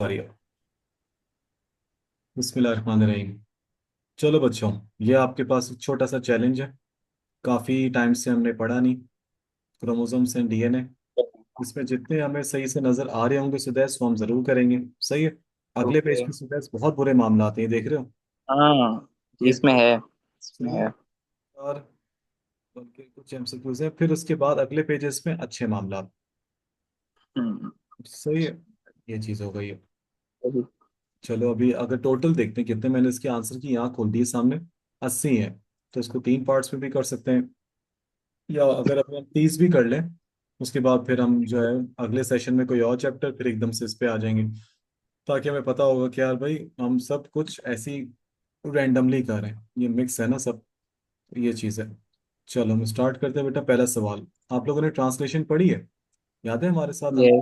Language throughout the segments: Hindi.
बढ़िया। बिस्मिल्लाहिर्रहमानिर्रहीम। चलो बच्चों, ये आपके पास एक छोटा सा चैलेंज है। काफ़ी टाइम से हमने पढ़ा नहीं क्रोमोसोम्स एंड डीएनए। इसमें जितने हमें सही से नज़र आ रहे होंगे सुदेश वो हम ज़रूर करेंगे। सही है। अगले पेज ओके। पे सुदेश बहुत बुरे मामला आते हैं, देख रहे हो। हाँ जी, ये इसमें है। इसमें सही है। है। और उनके कुछ एमसीक्यूज हैं, फिर उसके बाद अगले पेजेस में अच्छे मामला। हम्म। सही है। ये चीज़ हो गई है। सही। चलो अभी अगर टोटल देखते हैं कितने मैंने इसके आंसर की यहाँ खोल दिए सामने। 80 है। तो इसको 3 पार्ट्स में भी कर सकते हैं, या अगर अपन 30 भी कर लें उसके बाद फिर हम जो है अगले सेशन में कोई और चैप्टर फिर एकदम से इस पे आ जाएंगे, ताकि हमें पता होगा कि यार भाई हम सब कुछ ऐसी रैंडमली कर रहे हैं, ये मिक्स है ना सब। ये चीज़ है। चलो हम स्टार्ट करते हैं बेटा। पहला सवाल, आप लोगों ने ट्रांसलेशन पढ़ी है? याद है हमारे साथ हम ये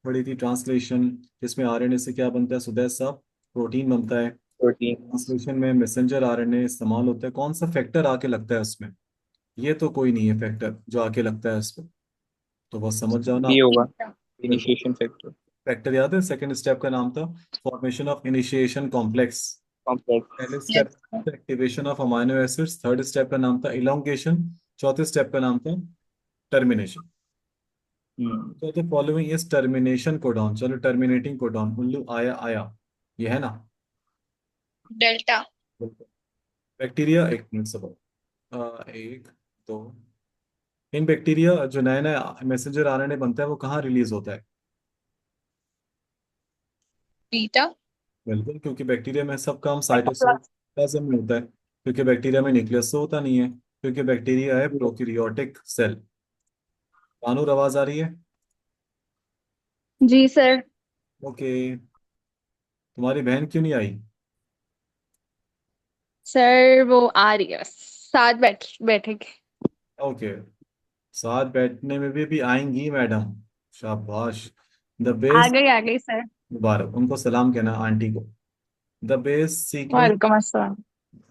पढ़ी थी ट्रांसलेशन, जिसमें आरएनए से क्या बनता है सुदैश साहब? प्रोटीन बनता है। प्रोटीन्स। ट्रांसलेशन में मैसेंजर आरएनए इस्तेमाल होता है, कौन सा फैक्टर आके लगता है उसमें? ये तो कोई नहीं है फैक्टर जो आके लगता है उस पर, तो बस समझ जाओ ना। बी होगा। बिल्कुल। Initiation factor. फैक्टर याद है? सेकंड स्टेप का नाम था फॉर्मेशन ऑफ इनिशिएशन कॉम्प्लेक्स। पहले complex. Step activation of amino acids, third step का नाम था इलोंगेशन, चौथे स्टेप का नाम था टर्मिनेशन। हम्म। तो the following is termination codon. चलो टर्मिनेटिंग कोडॉन, उल्लू आया आया, ये है ना। डेल्टा। बिल्कुल। बैक्टीरिया, एक मिनट सब। एक, दो। इन बैक्टीरिया जो नया नया मैसेंजर आरएनए बनता है वो कहाँ रिलीज होता है? बीटा। बिल्कुल, क्योंकि बैक्टीरिया में सब काम साइटोप्लाज्म में होता है, क्योंकि बैक्टीरिया में न्यूक्लियस तो होता नहीं है, क्योंकि बैक्टीरिया है प्रोकैरियोटिक सेल। कानूर आवाज आ रही है? जी सर। ओके। तुम्हारी बहन क्यों नहीं आई? सर वो आ रही है, साथ बैठेंगे। ओके। साथ बैठने में भी आएंगी मैडम। शाबाश। The base. आ गई सर। मुबारक, उनको सलाम कहना आंटी को। The base sequence. वालेकुम अस्सलाम।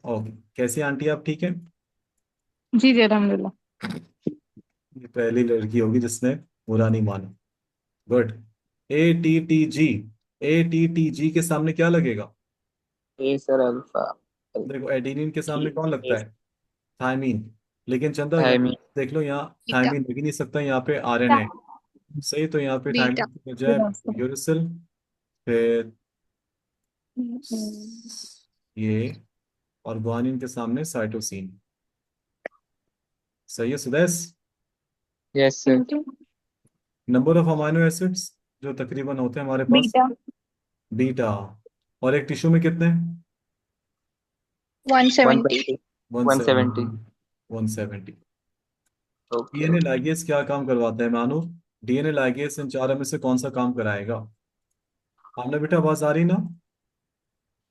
ओके, कैसी आंटी आप, ठीक है? जी जी अल्हम्दुलिल्लाह। ये पहली लड़की होगी जिसने बुरा नहीं माना। गुड। ATTG। ATTG के सामने क्या लगेगा? ए सर अल्फा। देखो एडेनिन के सामने कौन लगता एस। है? थायमीन। लेकिन चंदा यहाँ थायमिन। देख लो, यहाँ बीटा। थायमीन लग ही नहीं सकता, यहाँ पे RNA। सही, तो यहाँ पे बीटा। थायमीन की बजाय यूरिसिल, फिर ये, और गुआनिन के सामने साइटोसिन। सही है Sudesh. Yes sir. Number of amino acids जो तकरीबन होते हैं हमारे पास, बीटा। बीटा। और एक टिश्यू में कितने? 170। 120। One 170। Seventy 170। Okay DNA okay. Ligase क्या काम करवाता है मानो? डीएनए लाइगेज इन चारों में से कौन सा काम कराएगा? आमना बेटा आवाज आ रही ना?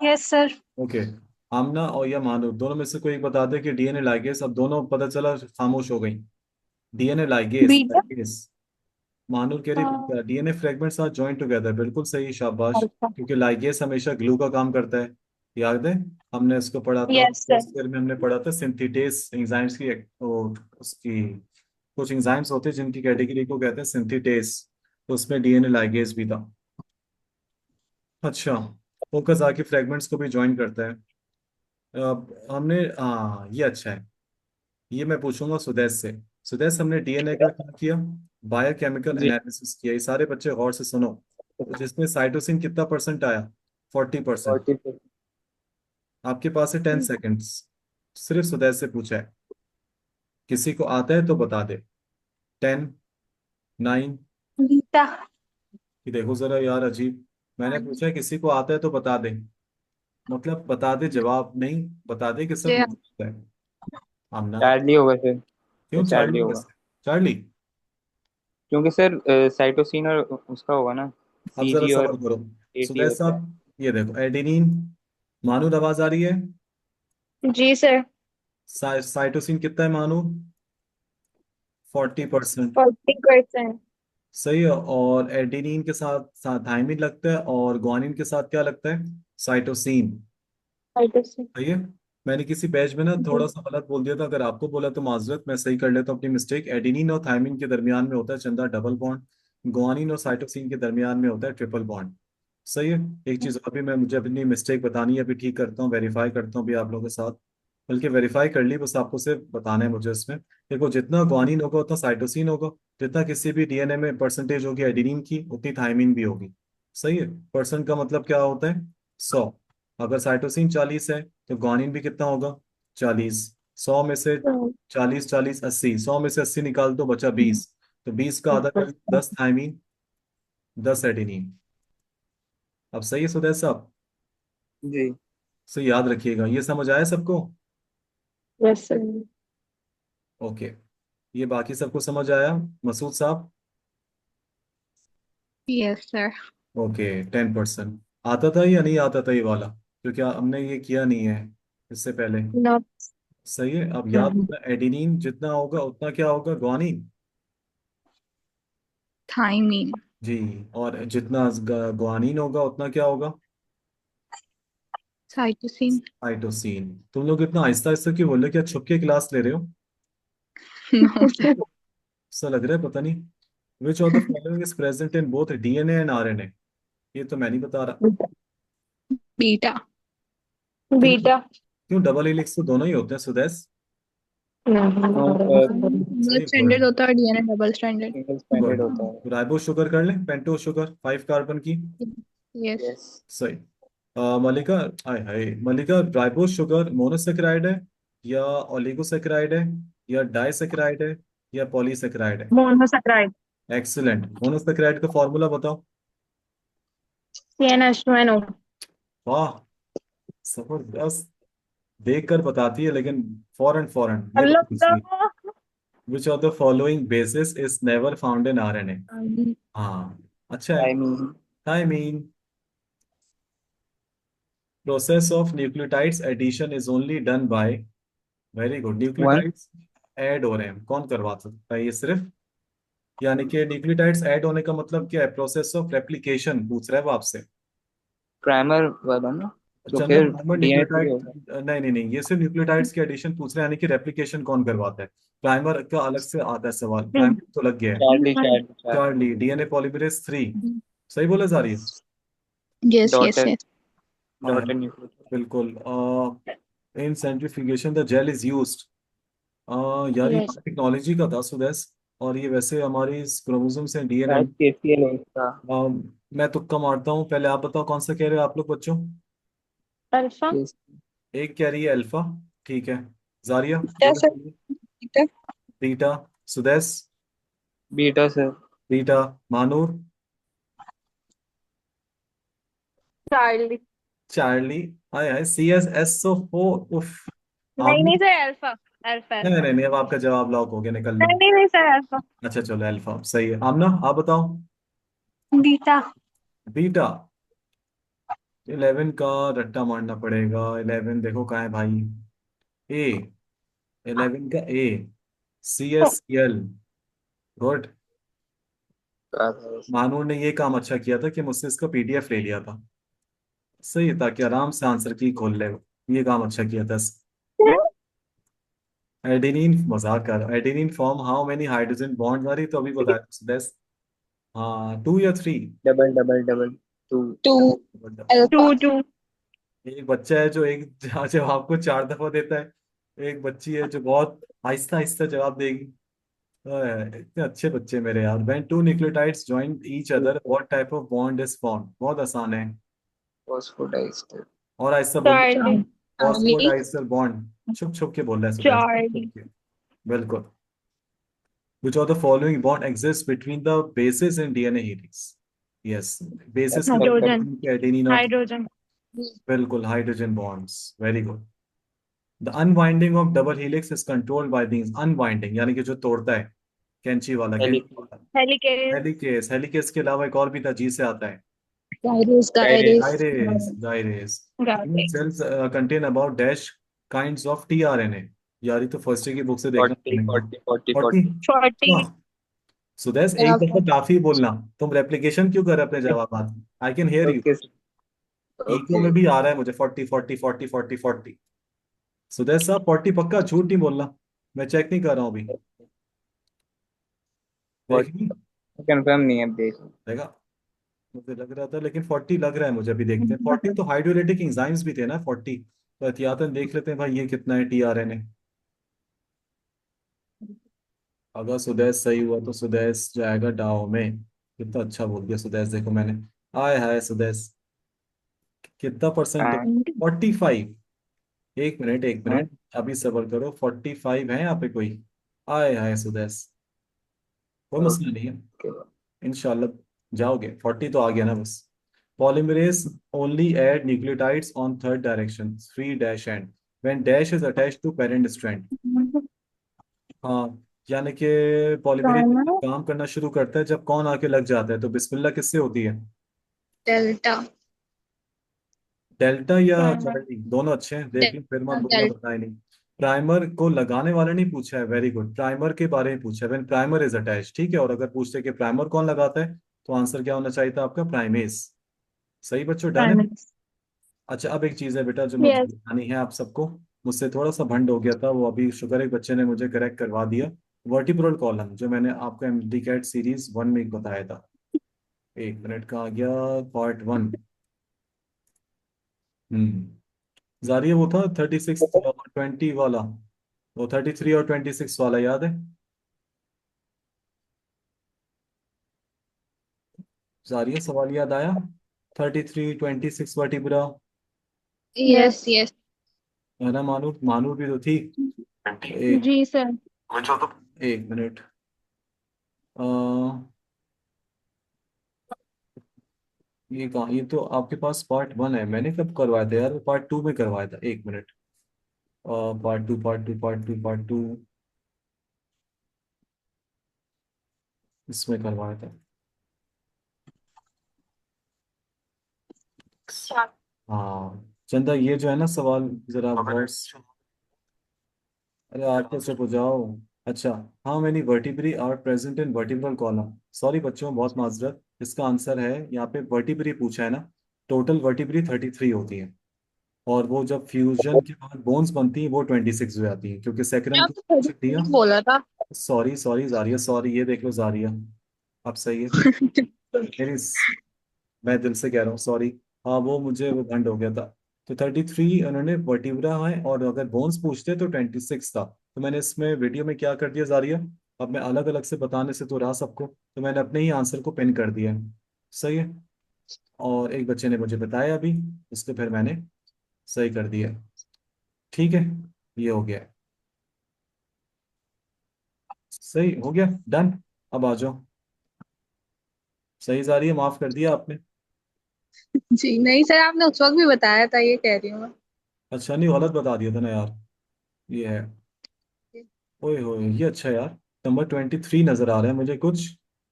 Yes sir. ओके। आमना और या मानो दोनों में से कोई एक बता दे कि डीएनए लाइगेज, अब दोनों पता चला खामोश हो गई। डीएनए लाइगेज बीटा। लाइगेज। मानो कह रही हाँ, बीटा, DNA fragments are joint together, बिल्कुल सही, शाबाश। अल्फा। क्योंकि लाइगेज हमेशा ग्लू का काम करता है। याद है? हमने इसको पढ़ा था यस सर। फर्स्ट ईयर में, हमने पढ़ा था सिंथेटेस एंजाइम्स की उसकी कुछ एंजाइम्स होते हैं जिनकी कैटेगरी को कहते हैं सिंथेटेस, तो उसमें डीएनए लाइगेज भी था। अच्छा। फोकस आके फ्रेगमेंट्स को भी ज्वाइन करता है। अब हमने, हाँ ये अच्छा है। ये मैं पूछूंगा सुदेश से। सुदेश, हमने डीएनए का क्या किया? बायोकेमिकल जी। एनालिसिस किया। ये सारे बच्चे गौर से सुनो। तो जिसमें साइटोसिन कितना परसेंट आया? 40%। 40। आपके पास है 10 सेकेंड्स। सिर्फ सुदेश से पूछा है, किसी को आता है तो बता दे। 10, 9। बीटा। कि देखो जरा यार अजीब, मैंने पूछा है किसी को आता है तो बता दे, मतलब बता दे, जवाब नहीं बता दे कि सब जी। मौजूद है। आमना। चार्ली होगा सर। क्यों चार्ली चार्ली होगा। कैसे? चार्ली। क्योंकि सर साइटोसिन और उसका होगा ना। अब जरा सीजी सबर और करो। एटी सुदेश होता है। साहब, ये देखो एडेनिन। मानूर आवाज आ रही है? जी सर। साइटोसिन कितना है मानूर? 40%। 40%। सही है। और एडेनिन के साथ साथ थायमिन लगता है, और ग्वानिन के साथ क्या लगता है? साइटोसिन। हाइड्रोजन। सही है। मैंने किसी पेज में ना जी। थोड़ा सा गलत बोल दिया था, अगर आपको बोला तो माजरत, मैं सही कर लेता हूँ अपनी मिस्टेक। एडेनिन और थायमिन के दरमियान में होता है चंदा डबल बॉन्ड, ग्वानिन और साइटोसिन के दरमियान में होता है ट्रिपल बॉन्ड। सही है। एक चीज अभी मैं, मुझे अपनी मिस्टेक बतानी है, अभी ठीक करता हूँ, वेरीफाई करता हूँ भी आप लोगों के साथ, बल्कि वेरीफाई कर ली, बस आपको सिर्फ बताना है मुझे इसमें। देखो, जितना ग्वानिन होगा उतना साइटोसिन होगा, जितना किसी भी डीएनए में परसेंटेज होगी एडेनिन की, उतनी थायमिन भी होगी। सही है। परसेंट का मतलब क्या होता है? 100। अगर साइटोसिन 40 है तो ग्वानिन भी कितना होगा? 40। 100 में से 40, 40, 80, 100 में से 80 निकाल दो, बचा 20। तो 20 का आधा कर 10 थायमिन, 10 एडेनिन। अब सही है सुदैश साहब? जी। सो याद रखिएगा, ये समझ आया सबको? Yes sir. ओके। ये बाकी सबको समझ आया? मसूद साहब? Yes sir. ओके। 10%। आता था या नहीं आता था ये वाला? क्योंकि हमने ये किया नहीं है इससे पहले। नो। सही है। अब याद रखना, एडिनिन जितना होगा उतना क्या होगा? ग्वानिन। थाइमीन। जी। और जितना ग्वानिन होगा उतना क्या होगा? साइटोसिन। साइटोसिन। तुम लोग इतना आहिस्ता आहिस्ता क्यों बोल रहे हो? क्या छुप के क्लास ले रहे हो? नो। ऐसा लग रहा है, पता नहीं। विच of the following is present in both DNA and RNA? ये तो मैं नहीं बता रहा। बीटा। क्यों? बीटा। क्यों? डबल हेलिक्स तो दोनों ही होते हैं सुदेश। नो सर, सिंगल सही। Stranded good. होता है, DNA double stranded. Single standard good. होता है। राइबो शुगर कर लें, पेंटो शुगर 5 कार्बन की। यस। यस। सही। मलिका, हाय हाय मलिका, राइबो शुगर मोनोसेकेराइड है या ओलिगोसेकेराइड है या डाइसेकेराइड है या पॉलीसेकेराइड है? मोनोसैकेराइड। एक्सीलेंट। मोनोसेकेराइड का फॉर्मूला बताओ। CnH2NO। वाह, जबरदस्त। देख कर बताती है लेकिन फौरन फौरन ये हेलो बड़ी खुशी। Which of the following bases is never found in RNA? हाँ, अच्छा है। I mean, I mean, process of nucleotides addition is only done by. Very good. One nucleotides add हो रहे हैं, कौन करवा सकता है ये? सिर्फ, यानी कि न्यूक्लियोटाइड्स ऐड होने का मतलब क्या है? प्रोसेस ऑफ रेप्लिकेशन पूछ रहा है वो आपसे। प्राइमर वाला ना, तो चंदन फिर प्राइमर डीएनए थोड़ी न्यूक्लियोटाइड? होगा। नहीं नहीं नहीं, ये सिर्फ न्यूक्लियोटाइड्स के एडिशन पूछ रहे हैं, यानी कि रेप्लिकेशन कौन करवाता है? प्राइमर का अलग से आता है सवाल, प्राइमर तो लग गया है। Charlie Charlie Charlie. Charlie, DNA polymerase 3। सही बोला जा रही है? Yes yes daughter yes. हाँ, डॉटर न्यूक्लियोटाइड। बिल्कुल। In centrifugation the gel is used. यार ये यस। टेक्नोलॉजी का था सुदेश। और ये वैसे हमारी क्रोमोसोम्स हैं, डीएनए। शायद केसीएल है इसका। मैं तुक्का मारता हूँ, पहले आप बताओ कौन सा कह रहे हो आप लोग बच्चों? अल्फा। केस एक कह रही है अल्फा। ठीक है। जारिया क्या बोलो सर? जल्दी। Beta. Beta. Sudesh? Beta sir. Beta. Manoor? Charlie. Charlie. Hi hi, CSSO4। उफ। नहीं आपने, नहीं सर, अल्फा। अल्फा नहीं अल्फा। नहीं नहीं, अब आपका जवाब लॉक हो गया, निकल लो। नहीं नहीं नहीं सर, अल्फा। अच्छा चलो, अल्फा सही है। आमना आप बताओ। बीटा। बीटा। 11 का रट्टा मारना पड़ेगा। 11 देखो कहाँ है भाई? ए। 11 का ए। CSCL। गुड। मानूर ने ये काम अच्छा किया था कि मुझसे इसका PDF ले लिया था। सही है, ताकि आराम से आंसर की खोल ले। ये काम अच्छा किया था। एडेनिन, मजाक कर रहा, adenine form how many hydrogen bond? वाली तो अभी बताया था सुदेश। हाँ, 2 या 3? Double double double two. Two. Alpha. Two. एक बच्चा है जो एक जवाब को 4 दफा देता है, एक बच्ची है जो बहुत आहिस्ता आहिस्ता जवाब देगी। इतने अच्छे बच्चे मेरे यार। When two nucleotides join each other what type of bond is form? बहुत आसान है। फॉस्फोडाइस्टर। और ऐसा बोल। चार्ली। चार्ली। Phosphodiester bond. छुप छुप के बोल रहा है सुदेश, छुप चार्ली। छुप के। बिल्कुल। Which of the following bond exists between the bases in DNA helix? Yes, bases के मतलब हाइड्रोजन। एडेनिन और, हाइड्रोजन। बिल्कुल hydrogen bonds. Very good. The unwinding of double helix is controlled by these. Unwinding यानी कि जो तोड़ता है, कैंची वाला, कैंची हेलिक्स। वाला। हेलिकेस। हेलिकेस। हेलिकेस के अलावा एक और भी था, जी से आता है। Gyrase. Gyrase. Gyrase. Gyrase. Gyrase. Human gyrase. Cells contain about dash kinds of tRNA। यार ये तो फर्स्ट की बुक से देखना 40 पड़ेगा। 40 40 40। 40। 40। सुदेश, एक दफा काफी बोलना। तुम रेप्लिकेशन क्यों कर रहे अपने जवाब? I can hear you. Okay echo okay. में भी आ रहा है मुझे 40 40 40 40 40। सुदेश साहब 40 पक्का, झूठ नहीं बोलना। मैं चेक नहीं कर रहा हूँ अभी। देख ली? कंफर्म नहीं है, देख। देखा? मुझे लग रहा था, लेकिन 40 लग रहा है मुझे, अभी देखते हैं। 40 तो हाइड्रोलाइटिक एंजाइम्स भी थे ना 40। तो एहतियातन देख लेते हैं भाई ये कितना है टीआरएनए। अगर सुदेश सही हुआ तो सुदेश जाएगा डाओ में। कितना अच्छा बोल दिया सुदेश, देखो मैंने। आय हाय सुदेश, कितना परसेंट है? 45। एक मिनट एक हाँ। मिनट, अभी सबर करो। 45 है यहाँ पे कोई? आय हाय सुदेश, कोई मसला नहीं है, ओके। इंशाल्लाह जाओगे। 40 तो आ गया ना बस। Polymerase only add nucleotides on third direction, three dash end when dash is attached to parent strand. हाँ, यानी कि पॉलीमरेज प्राइमर काम करना शुरू करता है जब कौन आके लग जाता है। तो बिस्मिल्लाह किससे होती है? डेल्टा डेल्टा या प्राइमर चार्ली, दोनों अच्छे हैं, देख लो फिर मत बोलना डेल्टा पता ही नहीं। प्राइमर को लगाने वाले नहीं पूछा है, वेरी गुड। प्राइमर के बारे में पूछा है, व्हेन प्राइमर इज अटैच, ठीक है। और अगर पूछते कि प्राइमर कौन लगाता है, तो आंसर क्या होना चाहिए था आपका? प्राइमेस। सही बच्चों, डन है। प्राइमर अच्छा, अब एक चीज है बेटा जो मुझे यस बतानी है आप सबको। मुझसे थोड़ा सा भंड हो गया था वो, अभी शुगर एक बच्चे ने मुझे करेक्ट करवा दिया। वर्टिब्रल कॉलम जो मैंने आपको एमडी कैट सीरीज 1 में बताया था। एक मिनट का आ गया, पार्ट 1। जारिया वो था 36 और 20 वाला, वो 33 और 26 वाला याद है? जारिया सवाल याद आया? 33 26 वर्टिब्रा, यस यस है ना? मानू, मानू भी तो थी। एक जी सर एक मिनट, अ, ये कहाँ, ये तो आपके पास पार्ट 1 है, मैंने कब करवाया था यार? पार्ट 2 में करवाया था, एक minute. Part 2 part 2 part 2 part 2, इसमें करवाया था। हाँ चंदा, ये जो है ना सवाल, जरा गौर अरे आगे से बुझाओ। अच्छा, how many vertebrae are present in vertebral column? Sorry बच्चों, बहुत माजरत, इसका आंसर है यहाँ पे वर्टिब्री पूछा है ना। टोटल वर्टिब्री 33 होती है। और वो जब फ्यूजन के बाद बोन्स बनती है वो 26 हो जाती है, क्योंकि सेक्रम को आपने छेद दिया। थर्टी बोला था सॉरी सॉरी जारिया, सॉरी, ये देख लो जारिया, अब सही है। मेरी मैं दिल से कह रहा हूँ सॉरी। हाँ वो मुझे वो भंड हो गया था। तो 33 उन्होंने वर्टिब्रा है, और अगर बोन्स पूछते तो 26 था। तो मैंने इसमें वीडियो में क्या कर दिया जारिया, अब मैं अलग अलग से बताने से तो रहा सबको, तो मैंने अपने ही आंसर को पिन कर दिया है। सही है। और एक बच्चे ने मुझे बताया अभी, इसको फिर मैंने सही कर दिया। ठीक है, ये हो गया। सही हो गया, डन। अब आ जाओ। सही जा रही है, माफ कर दिया आपने। जी नहीं सर आपने उस वक्त भी बताया था ये कह रही हूँ मैं अच्छा, नहीं गलत बता दिया था ना यार, ये है। ओए होए, ये अच्छा यार। नंबर 23 नजर आ रहा है मुझे कुछ,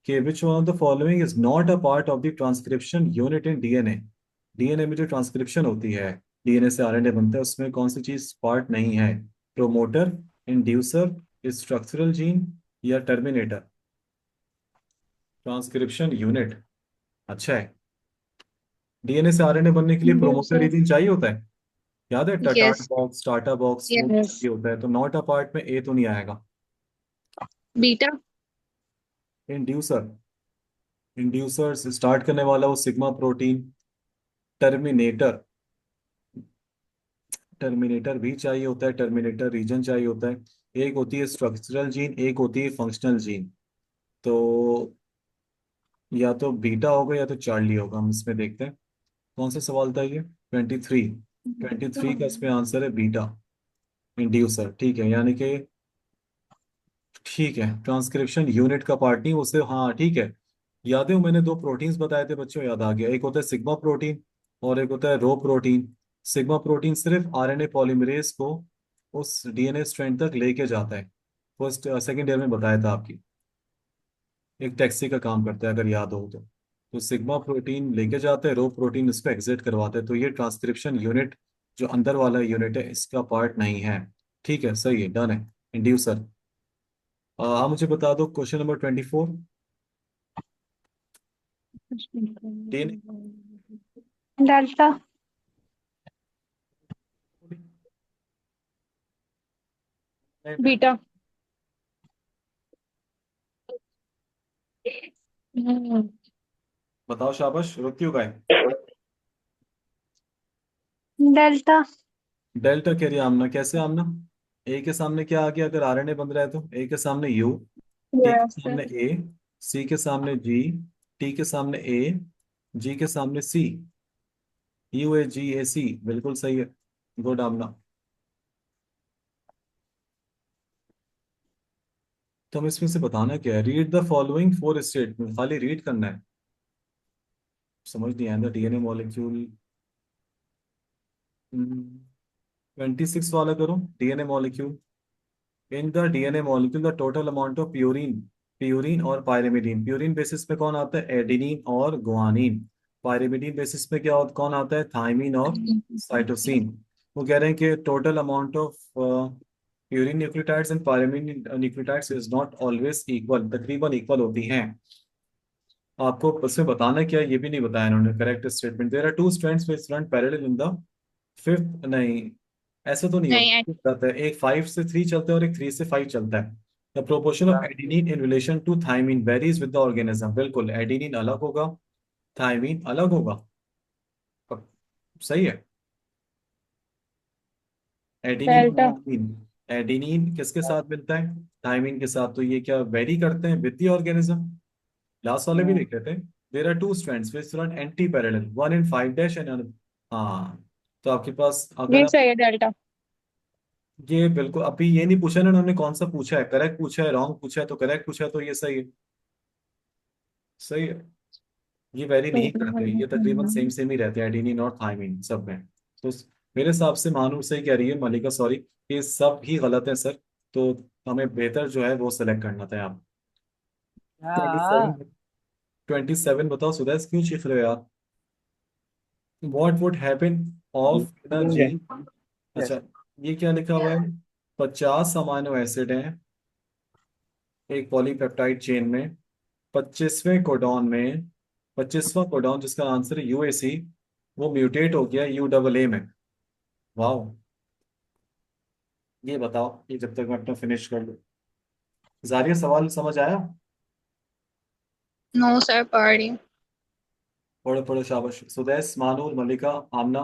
कि which one of the following is not a part of the transcription unit in DNA. DNA में जो ट्रांसक्रिप्शन होती है, डीएनए से आरएनए बनता है, उसमें कौन सी चीज पार्ट नहीं है? प्रोमोटर, इंड्यूसर, स्ट्रक्चरल जीन, या टर्मिनेटर? ट्रांसक्रिप्शन यूनिट, अच्छा है। डीएनए से आरएनए बनने के लिए प्रोमोटर सर रीजन चाहिए होता है, याद है? Tata yes box, TATA box वो यस चाहिए होता है, तो नॉट अ पार्ट में ए तो नहीं आएगा। बीटा इंड्यूसर, इंड्यूसर से स्टार्ट करने वाला वो सिग्मा प्रोटीन। टर्मिनेटर, टर्मिनेटर भी चाहिए होता है, टर्मिनेटर रीजन चाहिए होता है। एक होती है स्ट्रक्चरल जीन, एक होती है फंक्शनल जीन। तो या तो बीटा होगा या तो चार्ली होगा, हम इसमें देखते हैं। कौन सा सवाल था ये? 23। 23 का इसमें आंसर है बीटा, इंड्यूसर, ठीक है। यानी कि ठीक है, ट्रांसक्रिप्शन यूनिट का पार्ट नहीं उसे, हाँ ठीक है। याद है, मैंने दो प्रोटीन्स बताए थे बच्चों, याद आ गया। एक होता है सिग्मा प्रोटीन, और एक होता है रो प्रोटीन। सिग्मा प्रोटीन सिर्फ आरएनए पॉलीमरेज को उस डीएनए स्ट्रैंड तक लेके जाता है। फर्स्ट सेकेंड ईयर में बताया था आपकी, एक टैक्सी का काम करता है अगर याद हो तो सिग्मा प्रोटीन लेके जाता है, रो प्रोटीन इसको एग्जिट करवाता है। तो ये ट्रांसक्रिप्शन यूनिट जो अंदर वाला यूनिट है, इसका पार्ट नहीं है। ठीक है, सही है, डन है। इंड्यूसर। आप मुझे बता दो question number 24। DNA, delta beta बताओ शाबाश, रुक क्यों गए? डेल्टा। डेल्टा कह रही है आमना, कैसे आमना? ए के सामने क्या आ गया? अगर आरएनए बन रहा है तो ए के सामने यू, टी के यस सामने सर। ए, सी के सामने जी, टी के सामने ए, जी के सामने सी, यू ए जी ए सी, बिल्कुल सही है। गुड आमना। तो हमें इसमें से बताना क्या है? Read the following four statement, खाली रीड करना है, समझ नहीं आया। डीएनए मॉलिक्यूल 26 वाला करो। DNA molecule, in the DNA molecule the total amount of purine, purine और पायरिमिडीन। प्यूरिन बेसिस पे कौन आता है? एडेनिन और गुआनिन। पायरिमिडीन बेसिस पे कौन आता है? थायमिन और साइटोसिन। वो कह रहे हैं कि total amount of purine nucleotides and pyrimidine nucleotides is not always equal, तकरीबन इक्वल होती हैं। आपको उसमें बताना क्या है, ये भी नहीं बताया इन्होंने। Correct statement, there are two strands which run parallel in the fifth, नहीं ऐसा तो नहीं नहीं होता। जाता है, एक 5 से 3 चलता है और एक 3 से 5 चलता है। The proportion of adenine in relation to thymine varies with the organism. बिल्कुल, एडेनिन अलग होगा, थायमिन अलग होगा। सही है। एडेनिन और डेल्टा। थायमिन, एडेनिन किसके साथ मिलता है? थायमिन के साथ। तो ये क्या वेरी करते हैं विद द ऑर्गेनिज्म? लास्ट वाले भी देख रहे थे। There are two strands which run anti parallel, one in 5 dash end, हाँ। तो आपके पास अगर ये आप, सही है डेल्टा। ये बिल्कुल अभी ये नहीं पूछा ना उन्होंने कौन सा पूछा है, करेक्ट पूछा है रॉन्ग पूछा है? तो करेक्ट पूछा है तो ये सही है। सही है। ये वेरी नहीं करते, ये तकरीबन सेम सेम ही रहते हैं एडेनिन और थायमिन सब में। तो मेरे हिसाब से मानूर सही कह रही है, मलिका सॉरी, ये सब ही गलत है सर। तो हमें बेहतर जो है वो सेलेक्ट करना था आप। 27, हाँ। 27 बताओ सुदेश, क्यों चीख रहे हो यार? What would happen of the Change जी, है। अच्छा ये क्या लिखा हुआ है? 50 अमाइनो एसिड हैं एक पॉलीपेप्टाइड चेन में, 25वें कोडॉन में, 25वां कोडॉन जिसका आंसर है यूएसी, वो म्यूटेट हो गया यू डबल ए में। वाह। ये बताओ, ये जब तक मैं अपना फिनिश कर लूँ। जारिया, सवाल समझ आया? नो सर, पढ़ रही हूँ। पढ़ो पढ़ो शाबाश। सुदैस, मानूर, मलिका, आमना,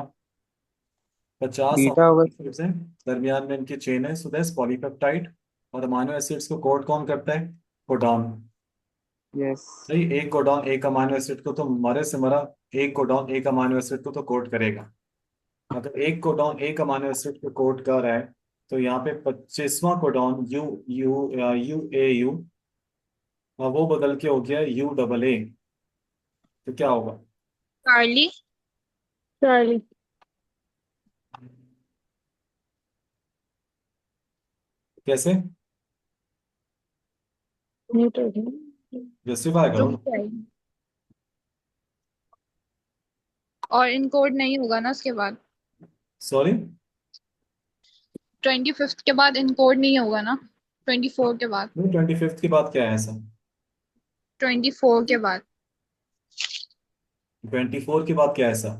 50 बीटा अमाइनो होगा। एसिड्स हैं, दरमियान में इनकी चेन है सुदैस, पॉलीपेप्टाइड। और अमाइनो एसिड्स को कोड कौन करता है? कोडॉन। यस। सही, एक कोडॉन एक अमाइनो एसिड को तो मरे से मरा, एक कोडॉन एक अमाइनो एसिड को तो कोड करेगा। अगर एक कोडॉन एक अमाइनो एसिड को कोड कर रहा है, तो यहाँ पे 25वां codon U U U A U, और वो बदल के हो गया यू डबल ए। तो क्या होगा? चार्ली। चार्ली। कैसे? न्यूटन। जस्टिफाई करो रुक ना। जाएगी। और इनकोड नहीं होगा ना उसके बाद? सॉरी, 25th के बाद इनकोड नहीं होगा ना? 24 के बाद? 25th के बाद क्या है ऐसा? 24 के बाद 24 के बाद क्या है ऐसा?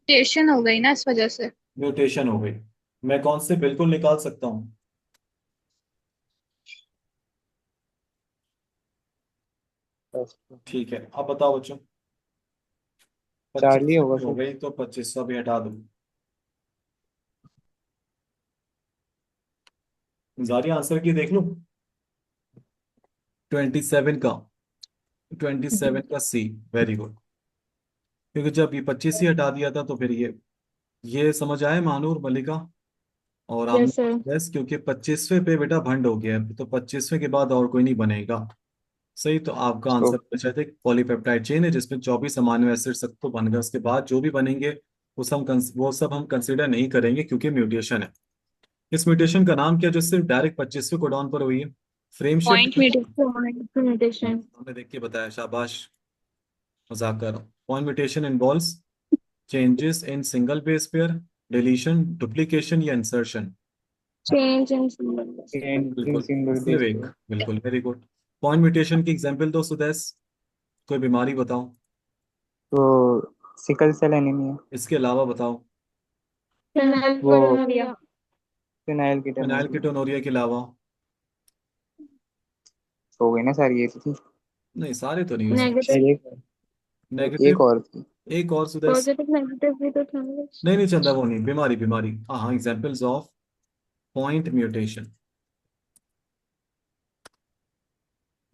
स्टेशन हो गई ना इस वजह से। म्यूटेशन हो गई। मैं कौन से बिल्कुल निकाल सकता हूँ। ठीक है, अब बताओ बच्चों। चार्ली 25 होगा हो सर। गई तो 25वां भी हटा दो। जारी आंसर की देख लो। 27 का, 27 का सी। Very good. क्योंकि जब ये 25 ही हटा दिया था तो फिर ये समझ आए मानूर, मलिका और आम। Yes sir. यस, क्योंकि 25वें पे बेटा भंड हो गया है, तो 25वें के बाद और कोई नहीं बनेगा। सही, तो आपका आंसर बचा थे पॉलीपेप्टाइड चेन है जिसमें 24 अमाइनो एसिड सब तो बन गए, उसके बाद जो भी बनेंगे वो सब हम कंसिडर नहीं करेंगे क्योंकि म्यूटेशन है। इस म्यूटेशन का नाम क्या जो सिर्फ डायरेक्ट 25वें कोडॉन पर हुई है? Frame point shift. म्यूटेशन। हमने देख के बताया, शाबाश। मजाक कर रहा हूँ। Point mutation involves changes in single base pair, deletion, duplication या insertion. Change in symbol. Changing बिल्कुल, सिंगल बेस विवेक, पे। बिल्कुल वेरी गुड। पॉइंट म्यूटेशन की एग्जांपल दो सुदेश, कोई बीमारी बताओ। तो सिकल सेल एनीमिया। इसके अलावा बताओ। वो फिनाइल फिनाइल कीटोनुरिया। कीटोनुरिया के अलावा। हो गई ना सारी ये तो थी। नहीं, सारे तो नहीं हो सकते। नेगेटिव। एक एक नेगेटिव। और थी। एक और सुदेश। पॉजिटिव नेगेटिव भी तो था ना। नहीं नहीं चंदा, वो नहीं, बीमारी बीमारी। हाँ हाँ, एग्जाम्पल्स ऑफ पॉइंट म्यूटेशन।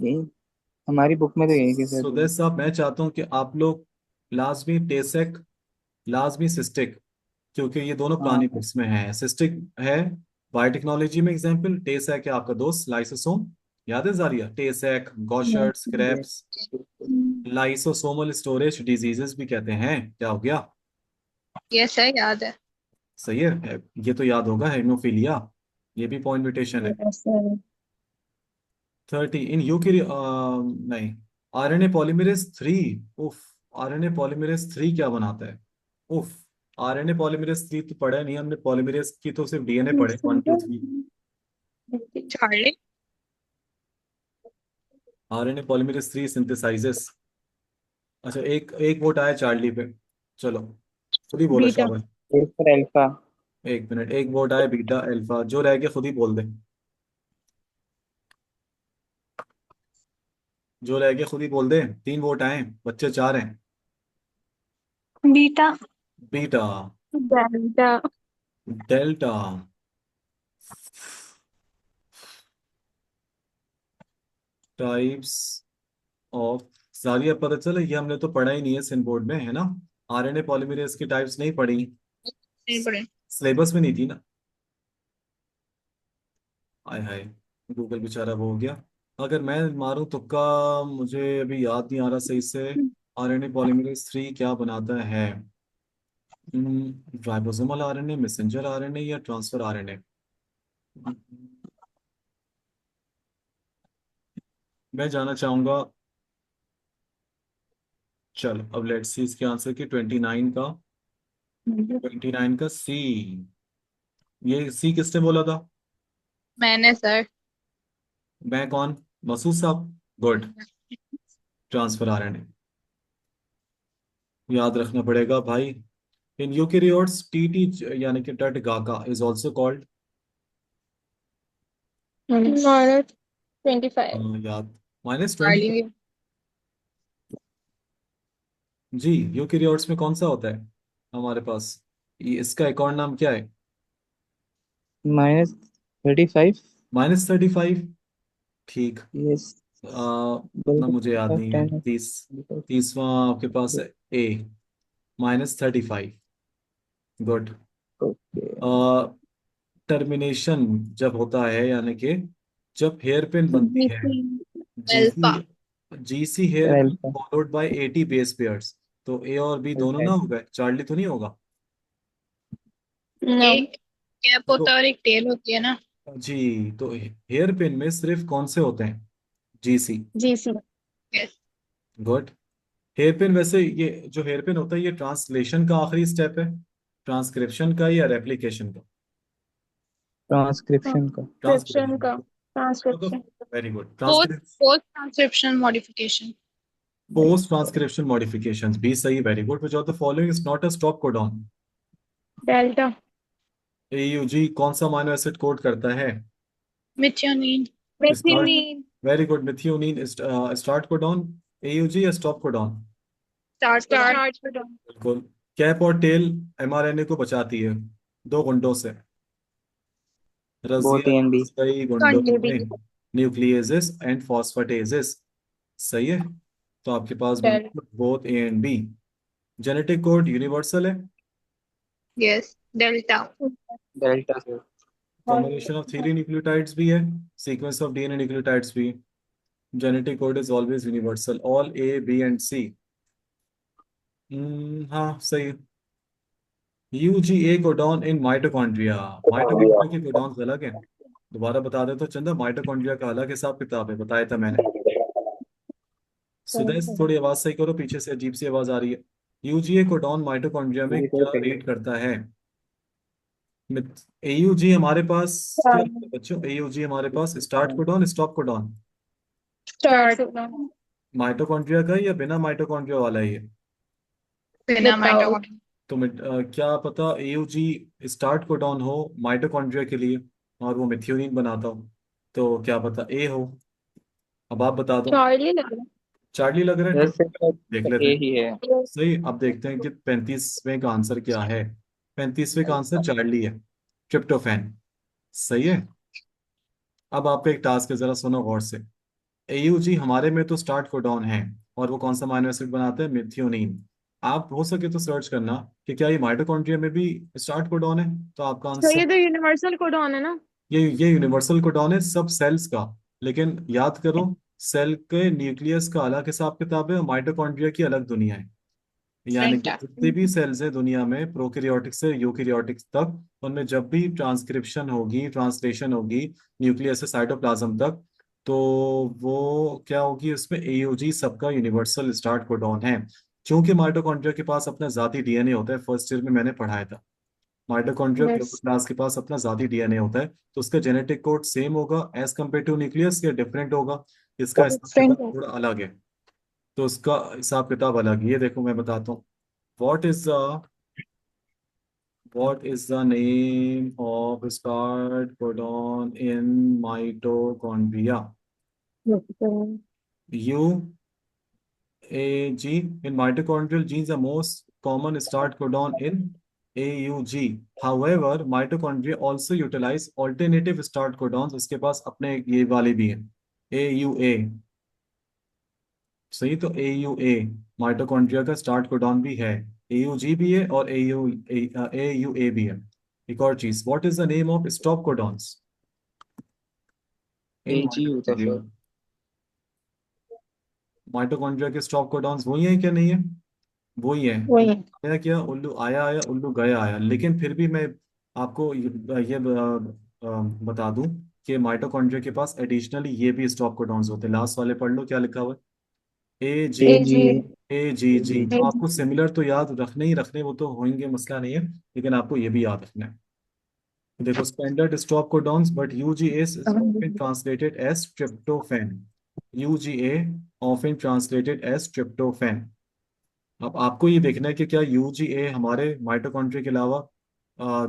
यही हमारी बुक में तो यही थी सर सुदेश दोनों। साहब, मैं चाहता हूँ कि आप लोग लाजमी टेसेक, लाजमी सिस्टिक, क्योंकि ये दोनों पुरानी हाँ। बुक्स में है। सिस्टिक है बायोटेक्नोलॉजी में एग्जाम्पल, टेसेक है आपका दोस्त लाइसोसोम, याद है जारिया? टेसेक, गॉशर्ट, ये स्क्रेप्स। लाइसोसोमल स्टोरेज डिजीजेस भी कहते हैं। क्या हो गया? यस सर, याद है। सही है। ये तो याद होगा, हेमोफीलिया, ये भी पॉइंट म्यूटेशन है। सर 30 इन यूके नहीं, आरएनए पॉलीमरेज 3। उफ, आरएनए पॉलीमरेज 3 क्या बनाता है? उफ, आरएनए पॉलीमरेज 3 तो पढ़ा नहीं हमने, पॉलीमरेज की तो सिर्फ डीएनए पढ़े, 1 2 3। चार्ली। RNA polymerase 3 synthesises. अच्छा, एक एक वोट आया चार्ली पे। चलो, खुद ही बोलो बीटा। शाबाश। एक पर अल्फा। एक मिनट, एक वोट आया बीटा अल्फा, जो रह गया खुद ही बोल दे। जो रह गया खुद ही बोल दे। 3 वोट आए, बच्चे 4 हैं। Beta. Beta. Delta. Delta. Types of, सारी अब पता चला, ये हमने तो पढ़ा ही नहीं है सिन बोर्ड में, है ना? आरएनए पॉलीमरेज की टाइप्स नहीं पढ़ी, नहीं पढ़े। सिलेबस में नहीं थी ना। आय हाय, गूगल बेचारा वो हो गया। अगर मैं मारूं तुक्का, मुझे अभी याद नहीं आ रहा सही से। आरएनए पॉलीमरेज 3 क्या बनाता है? राइबोसोमल आरएनए, मैसेंजर आरएनए या ट्रांसफर आरएनए? मैं जाना चाहूंगा। चलो अब लेट्स सी इसके आंसर की 29 का। 29 का सी। ये सी किसने बोला था? मैंने सर। मैं कौन? मसूद साहब। गुड। ट्रांसफर आरएनए याद रखना पड़ेगा भाई। इन यूकेरियोट्स टीटी यानी कि टट गागा इज आल्सो कॉल्ड। -25। याद, -20। चार्ली। जी, यूकेरियोट्स में कौन सा होता है हमारे पास? इसका एक और नाम क्या है? -35। -35। ठीक। यस। ना मुझे याद नहीं है। 10। 30वां आपके पास है ए, -35। गुड। ओके। टर्मिनेशन जब होता है, यानी कि जब हेयर पिन बनती है, GC. GC, alpha. GC hair pin alpha. Followed by 80 base pairs, तो ए और बी दोनों ना अल्फा। हो गए, चार्ली तो नहीं होगा? नो। एक कैप देखो होता है और एक टेल होती है ना। जी, तो हेयर पिन में सिर्फ कौन से होते हैं? GC. GC. Yes. Good. Hair pin, वैसे ये जो हेयर पिन होता है, ये ट्रांसलेशन का आखिरी स्टेप है, ट्रांसक्रिप्शन का या रेप्लिकेशन का? ट्रांसक्रिप्शन का। Transcription transcription. का। Transcription. Very good, post transcription. Post transcription modification. Post transcription modifications भी सही, very good. Which of the following is not a stop codon? Delta. AUG कौन सा अमीनो एसिड कोड करता है? Methionine. Start. Methionine. Very good, methionine. Start codon, AUG या स्टॉप कोडॉन? स्टार्ट। बिल्कुल। कैप और टेल एमआरएनए को बचाती है 2 गुंडों से, बोथ रजिया ए एंड बी। कई गुंडों कंडे। में, न्यूक्लियेसिस एंड फॉस्फेटेजेस। सही है। तो आपके पास डेल्टा। बिल्कुल both A and B. Genetic code universal है। यस। डेल्टा। डेल्टा से। कॉम्बिनेशन ऑफ 3 न्यूक्लियोटाइड्स भी है, सीक्वेंस ऑफ डीएनए न्यूक्लियोटाइड्स भी। Genetic code is always universal, all A B and C. हाँ सही है। UGA codon in mitochondria. Mitochondria के कोडॉन्स अलग है। दोबारा बता दे तो चंदा, माइटोकॉन्ड्रिया का अलग हिसाब किताब है, बताया था मैंने। सुदेश थोड़ी आवाज सही करो, पीछे से अजीब सी आवाज आ रही है। यूजीए कोडॉन माइटोकॉन्ड्रिया में क्या रीड करता है? एयूजी हमारे पास क्या होता है बच्चों? एयूजी हमारे पास start codon, stop codon? Start. Mitochondria का या बिना माइटोकॉन्ड्रिया वाला है ये? बिना माइटोकॉन्ड्रिया। तो क्या पता एयूजी स्टार्ट कोडॉन हो माइटोकॉन्ड्रिया के लिए, और वो मेथियोनिन बनाता हो, तो क्या पता ए हो। अब आप बता दो। चार्ली लग रहा है। चार्ली लग रहा है, वैसे तो देख लेते ए हैं। ही है। सही, अब देखते हैं कि 35वें का आंसर क्या है। 35वें का आंसर चार्ली है, ट्रिप्टोफैन। सही है। अब आपका एक टास्क है, जरा सुनो गौर से। एयूजी हमारे में तो स्टार्ट कोडॉन है, और वो कौन सा अमीनो एसिड बनाते हैं, मिथ्योनीन। आप हो सके तो सर्च करना कि क्या ये माइटोकॉन्ड्रिया में भी स्टार्ट कोडॉन है, तो आपका तो आंसर। ये तो यूनिवर्सल कोडॉन है ना। ये यूनिवर्सल कोडॉन है सब सेल्स का। लेकिन याद करो, सेल के न्यूक्लियस का अलग हिसाब किताब है और माइटोकॉन्ड्रिया की अलग दुनिया है। यानी राइट कि जितने भी सेल्स हैं दुनिया में, प्रोकैरियोटिक से यूकैरियोटिक तक, उनमें जब भी ट्रांसक्रिप्शन होगी, ट्रांसलेशन होगी न्यूक्लियस से साइटोप्लाज्म तक, तो वो क्या होगी, उसमें एयूजी सबका यूनिवर्सल स्टार्ट कोडॉन है। क्योंकि माइटोकॉन्ड्रिया के पास अपना जाती डीएनए होता है, फर्स्ट ईयर में मैंने पढ़ाया था। माइटोकॉन्ड्रिया बस। क्लोरोप्लास्ट के पास अपना जाती डीएनए होता है, तो उसका जेनेटिक कोड सेम होगा एज कम्पेयर टू न्यूक्लियस, या डिफरेंट होगा। इसका हिसाब डिफरेंट किताब है। थोड़ा अलग है। तो उसका हिसाब किताब अलग है, ये देखो मैं बताता हूँ। What is the what is the name of start codon in mitochondria? UAG. In mitochondrial genes, the most common start codon in AUG. However, mitochondria also utilize alternative start codons. उसके पास अपने ये वाले भी हैं, AUA। सही, तो AUA माइटोकॉन्ड्रिया का स्टार्ट कोडॉन भी है। AUG भी है और AUA भी है। एक और चीज, what is the name of stop codons in a जी होता है माइटोकॉन्ड्रिया? सर। माइटोकॉन्ड्रिया के स्टॉप कोडॉन्स वही है क्या, नहीं है? वही है। वही है। उल्लू आया क्या, उल्लू आया आया, उल्लू गया आया। लेकिन फिर भी मैं आपको ये बता दूं कि माइटोकॉन्ड्रिया के पास एडिशनली ये भी स्टॉप कोडॉन्स होते हैं। लास्ट वाले पढ़ लो क्या लिखा हुआ है, ए जी। ए ए जी। जी। ए जी ए जी। जी। तो आपको सिमिलर तो याद रखने ही रखने, वो तो होंगे, मसला नहीं है। लेकिन आपको ये भी याद रखना है। देखो, standard stop codons, but UGA is often translated as tryptophan. UGA often translated as tryptophan. अब आपको ये देखना है कि क्या यूजीए हमारे माइटोकॉन्ड्रिया के अलावा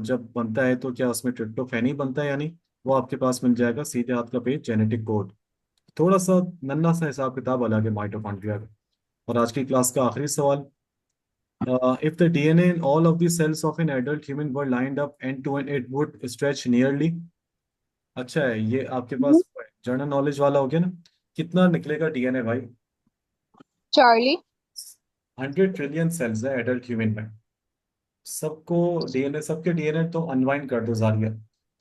जब बनता है तो क्या उसमें ट्रिप्टोफैन ही बनता है या नहीं। वो आपके पास मिल जाएगा सीधे हाथ का पेज, जेनेटिक कोड। थोड़ा सा नन्ना सा हिसाब किताब अलग है माइटोकॉन्ड्रिया का। और आज की क्लास का आखिरी सवाल, if the DNA in all of the cells of an adult human were lined up end to end, it would stretch nearly। अच्छा है, ये आपके पास जनरल नॉलेज वाला हो गया ना। कितना निकलेगा डीएनए भाई? चार्ली। 100 ट्रिलियन सेल्स है एडल्ट ह्यूमन में। सबको डीएनए, सबके डीएनए तो अनवाइंड कर दो जारिया।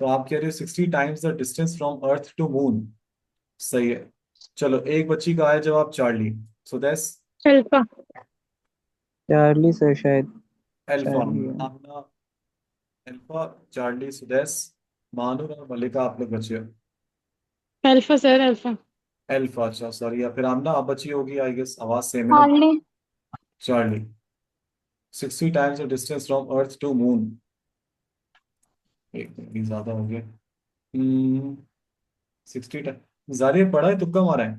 तो आप कह रहे हो 60 times the distance from earth to moon. सही है। चलो, एक बच्ची का आया जवाब, Charlie. So that's alpha. Charlie sir शायद। अल्फा। चार्ली है। आमना, अल्फा, चार्ली, सुदेश, मानूर और मलिका, आप लोग बचे हो। Alpha sir, alpha. अल्फा, अच्छा सॉरी। या फिर आमना आप बची होगी, आई गेस आवाज सेम है ना। Charlie. Charlie. 60 times the distance from earth to moon. एक मिनट, ज्यादा हो गया। 60 टाइम, जारिया पढ़ा है, तुक्का मारा है?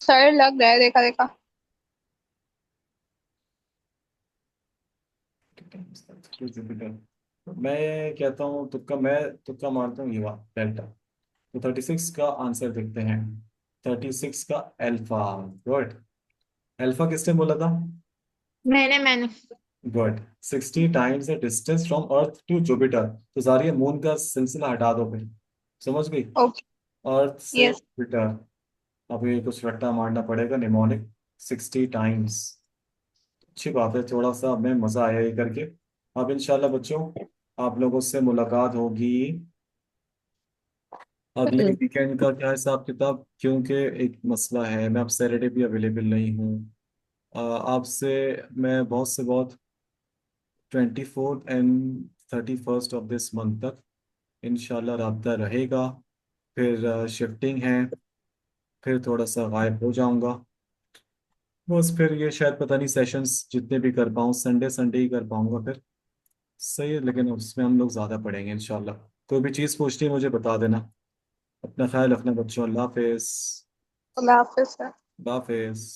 सर लग रहा है, देखा देखा। मैं कहता हूँ तुक्का, मैं तुक्का मारता हूँ, ये बात डेल्टा। तो 36 का आंसर देखते हैं। 36 का अल्फा। गुड। अल्फा किसने बोला था? मैंने। Good. 60 times the distance from earth to Jupiter. तो जारिया मून का सिलसिला हटा दो फिर। समझ गई? ओके। अर्थ से यस। जुपिटर। अब ये कुछ रट्टा मारना पड़ेगा निमोनिक। 60 टाइम्स। अच्छी बात है, थोड़ा सा हमें मजा आया ये करके। अब इंशाल्लाह बच्चों, आप लोगों से मुलाकात होगी अगले वीकेंड का। क्या हिसाब किताब, क्योंकि एक मसला है, मैं अब सैटरडे भी अवेलेबल नहीं हूँ। आपसे मैं बहुत से बहुत 24 एंड 31 ऑफ दिस मंथ तक इंशाल्लाह रब्ता रहेगा। फिर शिफ्टिंग है, फिर थोड़ा सा गायब हो जाऊंगा। बस फिर ये शायद पता नहीं, सेशंस जितने भी कर पाऊँ संडे संडे ही कर पाऊंगा फिर। सही है, लेकिन उसमें हम लोग ज़्यादा पढ़ेंगे इंशाल्लाह। कोई भी चीज़ पूछनी है मुझे बता देना। अपना ख्याल रखना बच्चों, अल्लाह हाफिज़। अल्लाह हाफिज सर। अल्लाह हाफिज़।